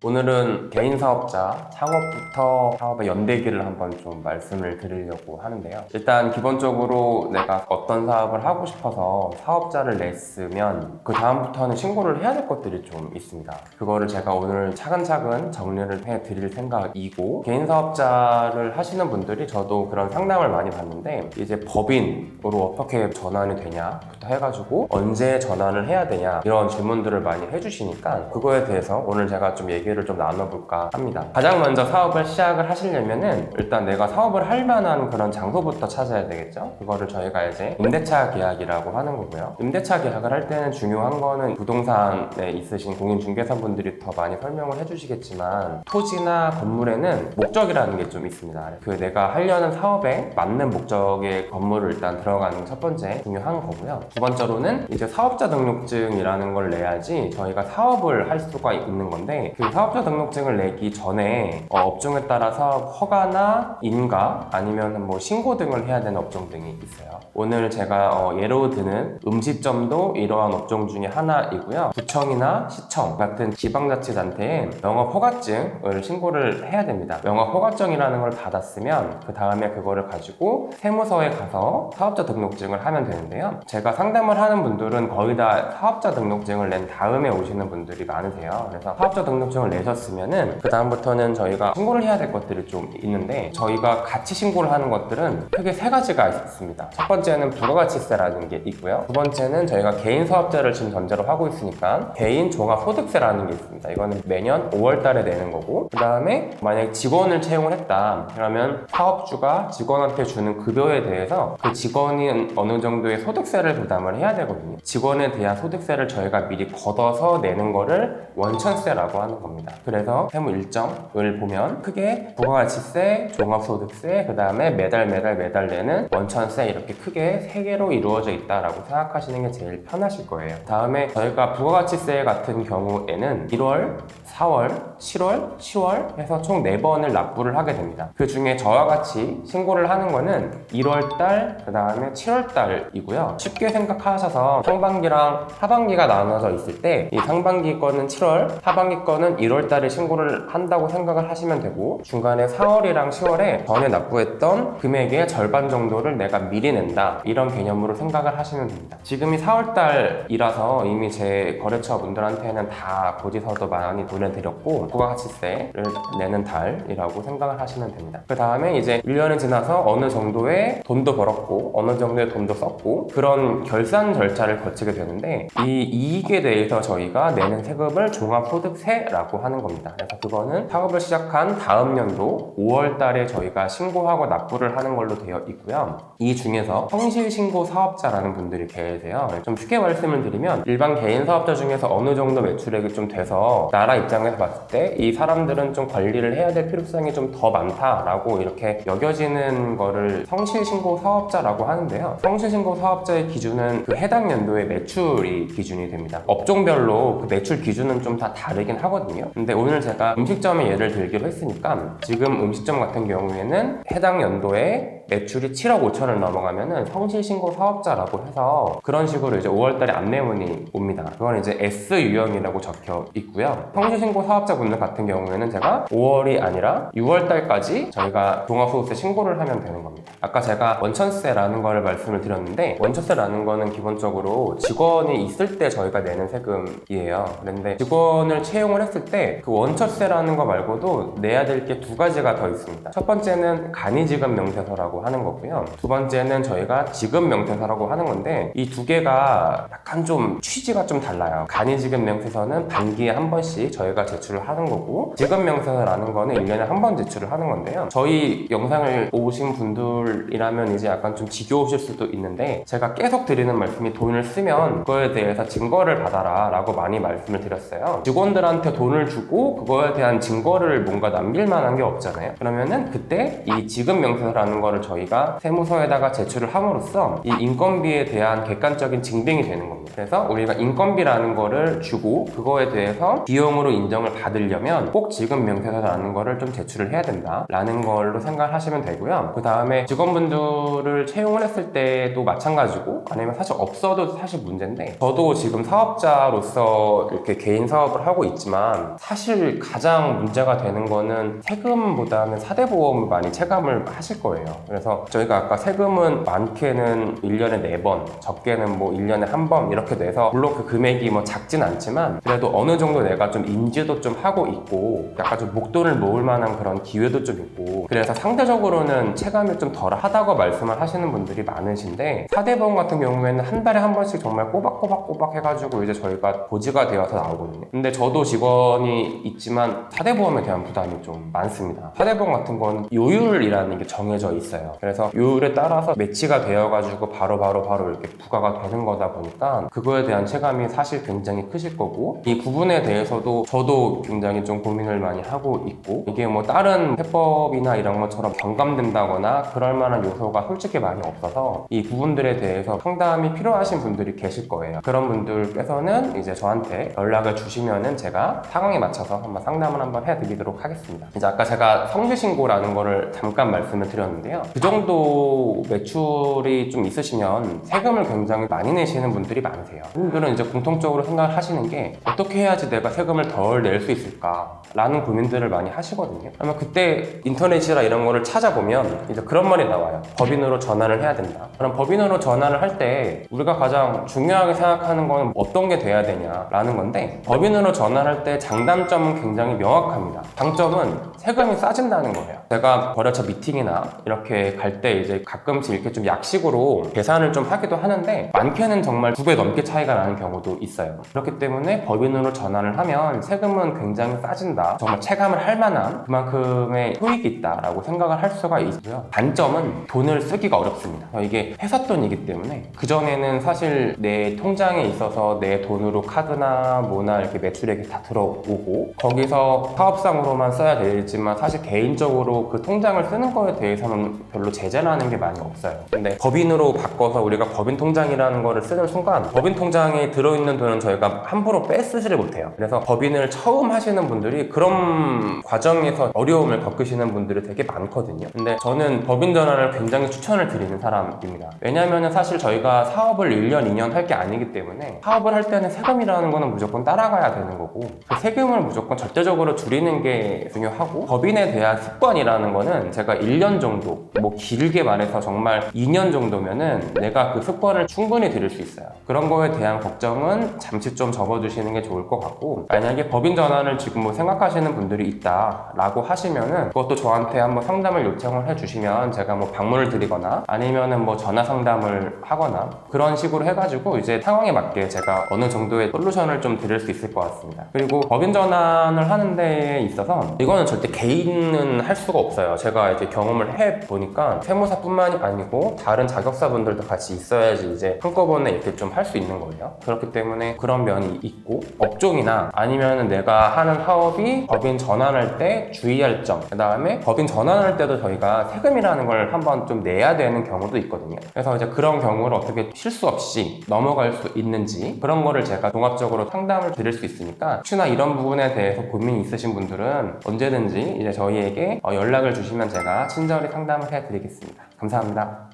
오늘은 개인 사업자, 창업부터 사업의 연대기를 한번 좀 말씀을 드리려고 하는데요. 일단 기본적으로 내가 어떤 사업을 하고 싶어서 사업자를 냈으면 그 다음부터는 신고를 해야 될 것들이 좀 있습니다. 그거를 제가 오늘 차근차근 정리를 해 드릴 생각이고, 개인 사업자를 하시는 분들이 저도 그런 상담을 많이 받는데, 이제 법인으로 어떻게 전환이 되냐부터 해가지고 언제 전환을 해야 되냐 이런 질문들을 많이 해주시니까 그거에 대해서 오늘 제가 좀 얘기를 좀 나눠볼까 합니다. 가장 먼저 사업을 시작을 하시려면은 일단 내가 사업을 할 만한 그런 장소부터 찾아야 되겠죠. 그거를 저희가 이제 임대차 계약이라고 하는 거고요. 임대차 계약을 할 때는 중요한 거는 부동산에 있으신 공인중개사분들이 더 많이 설명을 해주시겠지만, 토지나 건물에는 목적이라는 게 좀 있습니다. 그 내가 하려는 사업에 맞는 목적의 건물을 일단 들어가는 게 첫 번째 중요한 거고요. 두 번째로는 이제 사업자 등록증이라는 걸 내야지 저희가 사업을 할 수가 있는 건데, 그 사업자 등록증을 내기 전에 업종에 따라서 허가나 인가 아니면 뭐 신고 등을 해야 되는 업종 등이 있어요. 오늘 제가 예로 드는 음식점도 이러한 업종 중에 하나이고요. 구청이나 시청 같은 지방자치단체에 영업 허가증을 신고를 해야 됩니다. 영업 허가증이라는 걸 받았으면 그 다음에 그거를 가지고 세무서에 가서 사업자 등록증을 하면 되는데요. 제가 상담을 하는 분들은 거의 다 사업자 등록증을 낸 다음에 오시는 분들이 많으세요. 그래서 사업자 등록증을 내셨으면은 그 다음부터는 저희가 신고를 해야 될 것들이 좀 있는데, 저희가 같이 신고를 하는 것들은 크게 세 가지가 있습니다. 첫 번째는 부가가치세라는 게 있고요. 두 번째는 저희가 개인 사업자를 지금 전제로 하고 있으니까 개인 종합소득세라는 게 있습니다. 이거는 매년 5월 달에 내는 거고, 그 다음에 만약에 직원을 채용을 했다 그러면 사업주가 직원한테 주는 급여에 대해서 그 직원이 어느 정도의 소득세를 부담을 해야 되거든요. 직원에 대한 소득세를 저희가 미리 걷어서 내는 거를 원천세라고 하는 겁니다. 그래서 세무 일정을 보면 크게 부가가치세, 종합소득세, 그 다음에 매달 내는 원천세, 이렇게 크게 세 개로 이루어져 있다라고 생각하시는 게 제일 편하실 거예요. 다음에 저희가 부가가치세 같은 경우에는 1월, 4월, 7월, 10월 해서 총 4번을 납부를 하게 됩니다. 그 중에 저와 같이 신고를 하는 거는 1월달, 그 다음에 7월달이고요. 쉽게 생각하셔서 상반기랑 하반기가 나눠져 있을 때 이 상반기 거는 7월, 하반기 거는 1월달에 신고를 한다고 생각을 하시면 되고, 중간에 4월이랑 10월에 전에 납부했던 금액의 절반 정도를 내가 미리 낸다, 이런 개념으로 생각을 하시면 됩니다. 지금이 4월달이라서 이미 제 거래처 분들한테는 다 고지서도 많이 보내드렸고 부가가치세를 내는 달이라고 생각을 하시면 됩니다. 그 다음에 이제 1년이 지나서 어느 정도의 돈도 벌었고 어느 정도의 돈도 썼고 그런 결산 절차를 거치게 되는데, 이 이익에 대해서 저희가 내는 세금을 종합소득세라고 하는 겁니다. 그래서 그거는 사업을 시작한 다음 연도 5월 달에 저희가 신고하고 납부를 하는 걸로 되어 있고요. 이 중에서 성실신고 사업자라는 분들이 계세요. 좀 쉽게 말씀을 드리면, 일반 개인 사업자 중에서 어느 정도 매출액이 좀 돼서 나라 입장에서 봤을 때 이 사람들은 좀 관리를 해야 될 필요성이 좀 더 많다라고 이렇게 여겨지는 거를 성실신고 사업자라고 하는데요. 성실신고 사업자의 기준은 그 해당 연도의 매출이 기준이 됩니다. 업종별로 그 매출 기준은 좀 다 다르긴 하거든요. 근데 오늘 제가 음식점의 예를 들기로 했으니까, 지금 음식점 같은 경우에는 해당 연도에 매출이 7억 5천을 넘어가면은 성실신고 사업자라고 해서 그런 식으로 이제 5월달에 안내문이 옵니다. 그건 이제 S 유형이라고 적혀 있고요. 성실신고 사업자분들 같은 경우에는 제가 5월이 아니라 6월달까지 저희가 종합소득세 신고를 하면 되는 겁니다. 아까 제가 원천세라는 거를 말씀을 드렸는데, 원천세라는 거는 기본적으로 직원이 있을 때 저희가 내는 세금이에요. 그런데 직원을 채용을 했을 때 그 원천세라는 거 말고도 내야 될 게 두 가지가 더 있습니다. 첫 번째는 간이지급 명세서라고 하는 거고요. 두 번째는 저희가 지급 명세서라고 하는 건데, 이 두 개가 약간 좀 취지가 좀 달라요. 간이지급 명세서는 반기에 한 번씩 저희가 제출을 하는 거고, 지급 명세서라는 거는 1년에 한 번 제출을 하는 건데요. 저희 영상을 보신 분들이라면 이제 약간 좀 지겨우실 수도 있는데, 제가 계속 드리는 말씀이 돈을 쓰면 그거에 대해서 증거를 받아라 라고 많이 말씀을 드렸어요. 직원들한테 돈을 주고 그거에 대한 증거를 뭔가 남길 만한 게 없잖아요. 그러면은 그때 이 지급 명세서라는 거를 저희가 세무서에다가 제출을 함으로써 이 인건비에 대한 객관적인 증빙이 되는 겁니다. 그래서 우리가 인건비라는 거를 주고 그거에 대해서 비용으로 인정을 받으려면 꼭 지급 명세서라는 거를 좀 제출을 해야 된다라는 걸로 생각을 하시면 되고요. 그 다음에 직원분들을 채용을 했을 때도 마찬가지고, 아니면 사실 없어도 사실 문제인데, 저도 지금 사업자로서 이렇게 개인 사업을 하고 있지만 사실 가장 문제가 되는 거는 세금보다는 4대 보험을 많이 체감을 하실 거예요. 그래서 저희가 아까 세금은 많게는 1년에 4번, 적게는 뭐 1년에 1번 이렇게 내서, 물론 그 금액이 뭐 작진 않지만 그래도 어느 정도 내가 좀 인지도 좀 하고 있고 약간 좀 목돈을 모을 만한 그런 기회도 좀 있고, 그래서 상대적으로는 체감이 좀 덜 하다고 말씀을 하시는 분들이 많으신데, 4대 보험 같은 경우에는 한 달에 한 번씩 정말 꼬박꼬박 해가지고 이제 저희가 고지가 되어서 나오거든요. 근데 저도 직원이 있지만 4대 보험에 대한 부담이 좀 많습니다. 4대 보험 같은 건 요율이라는 게 정해져 있어요. 그래서 요율에 따라서 매치가 되어가지고 바로 이렇게 부과가 되는 거다 보니까 그거에 대한 체감이 사실 굉장히 크실 거고, 이 부분에 대해서도 저도 굉장히 좀 고민을 많이 하고 있고, 이게 뭐 다른 해법이나 이런 것처럼 경감된다거나 그럴 만한 요소가 솔직히 많이 없어서 이 부분들에 대해서 상담이 필요하신 분들이 계실 거예요. 그런 분들께서는 이제 저한테 연락을 주시면은 제가 상황에 맞춰서 한번 상담을 한번 해드리도록 하겠습니다. 이제 아까 제가 성실신고라는 거를 잠깐 말씀을 드렸는데요. 그 정도 매출이 좀 있으시면 세금을 굉장히 많이 내시는 분들이 많으세요. 분들은 이제 공통적으로 생각을 하시는 게 어떻게 해야지 내가 세금을 덜 낼 수 있을까 라는 고민들을 많이 하시거든요. 아마 그때 인터넷이나 이런 거를 찾아보면 이제 그런 말이 나와요. 법인으로 전환을 해야 된다. 그럼 법인으로 전환을 할 때 우리가 가장 중요하게 생각하는 건 어떤 게 돼야 되냐라는 건데, 법인으로 전환할 때 장단점은 굉장히 명확합니다. 장점은 세금이 싸진다는 거예요. 제가 거래처 미팅이나 이렇게 갈 때 이제 가끔씩 이렇게 좀 약식으로 계산을 좀 하기도 하는데, 많게는 정말 2배 넘게 차이가 나는 경우도 있어요. 그렇기 때문에 법인으로 전환을 하면 세금은 굉장히 싸진다, 정말 체감을 할 만한 그만큼의 효익이 있다라고 생각을 할 수가 있고요. 단점은 돈을 쓰기가 어렵습니다. 이게 회사 돈이기 때문에 그전에는 사실 내 통장에 있어서 내 돈으로 카드나 뭐나 이렇게 매출액이 다 들어오고 거기서 사업상으로만 써야 되지만, 사실 개인적으로 그 통장을 쓰는 거에 대해서는 별로 제재라는 게 많이 없어요. 근데 법인으로 바꿔서 우리가 법인 통장이라는 거를 쓰는 순간 법인 통장에 들어있는 돈은 저희가 함부로 빼쓰지를 못해요. 그래서 법인을 처음 하시는 분들이 그런 과정에서 어려움을 겪으시는 분들이 되게 많거든요. 근데 저는 법인 전환을 굉장히 추천을 드리는 사람입니다. 왜냐면 사실 저희가 사업을 1년, 2년 할 게 아니기 때문에 사업을 할 때는 세금이라는 거는 무조건 따라가야 되는 거고, 그 세금을 무조건 절대적으로 줄이는 게 중요하고, 법인에 대한 습관이라는 거는 제가 1년 정도, 뭐 길게 말해서 정말 2년 정도면은 내가 그 습관을 충분히 들일 수 있어요. 그런 거에 대한 걱정은 잠시 좀 접어두시는 게 좋을 것 같고, 만약에 법인 전환을 지금 뭐 생각하시는 분들이 있다라고 하시면은 그것도 저한테 한번 상담을 요청을 해주시면 제가 뭐 방문을 드리거나 아니면은 뭐 전화 상담을 하거나 그런 식으로 해가지고 이제 상황에 맞게 제가 어느 정도의 솔루션을 좀 드릴 수 있을 것 같습니다. 그리고 법인 전환을 하는 데에 있어서 이거는 절대 개인은 할 수가 없어요. 제가 이제 경험을 해보니까 세무사뿐만이 아니고 다른 자격사분들도 같이 있어야지 이제 한꺼번에 이렇게 좀 할 수 있는 거예요. 그렇기 때문에 그런 면이 있고, 업종이나 아니면 내가 하는 사업이 법인 전환할 때 주의할 점, 그 다음에 법인 전환할 때도 저희가 세금이라는 걸 한번 좀 내야 되는 경우도 있거든요. 그래서 이제 그런 경우를 어떻게 실수 없이 넘어갈 수 있는지 그런 거를 제가 종합적으로 상담을 드릴 수 있으니까, 혹시나 이런 부분에 대해서 고민이 있으신 분들은 언제든지 이제 저희에게 연락을 주시면 제가 친절히 상담을 해드리겠습니다. 감사합니다.